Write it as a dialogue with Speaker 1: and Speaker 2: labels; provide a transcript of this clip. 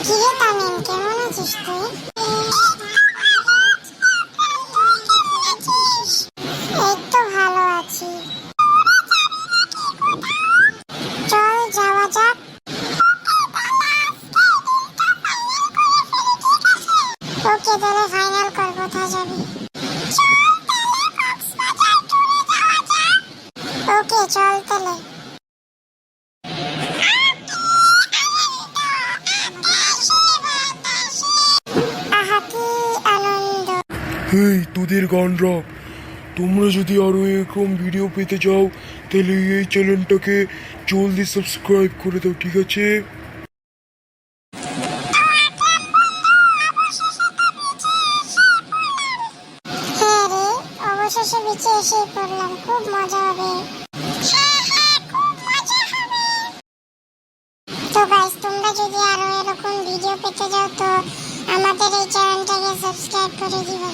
Speaker 1: কিরে তামিম, কেমন আছিস তুই? এই তো ভালো আছি। চল যাওয়া যাক। ওকে, তাহলে ফাইনাল কর, কোথায় যাবি? ওকে চল তাহলে। আহা কি আনন্দ!
Speaker 2: হেই, তোদের গান রাখ। তোমরা যদি আরো এরকম ভিডিও পেতে চাও তাহলে এই চ্যানেলটাকে জলদি সাবস্ক্রাইব করে দাও, ঠিক আছে?
Speaker 1: হ্যাঁ রে, অবশেষে বিচে এসে পড়লাম, খুব মজা হবে। তো গাইস, তোমরা যদি আরো এরকম ভিডিও পেতে চাও তো আমাদের এই চ্যানেলটাকে সাবস্ক্রাইব করে দিবে।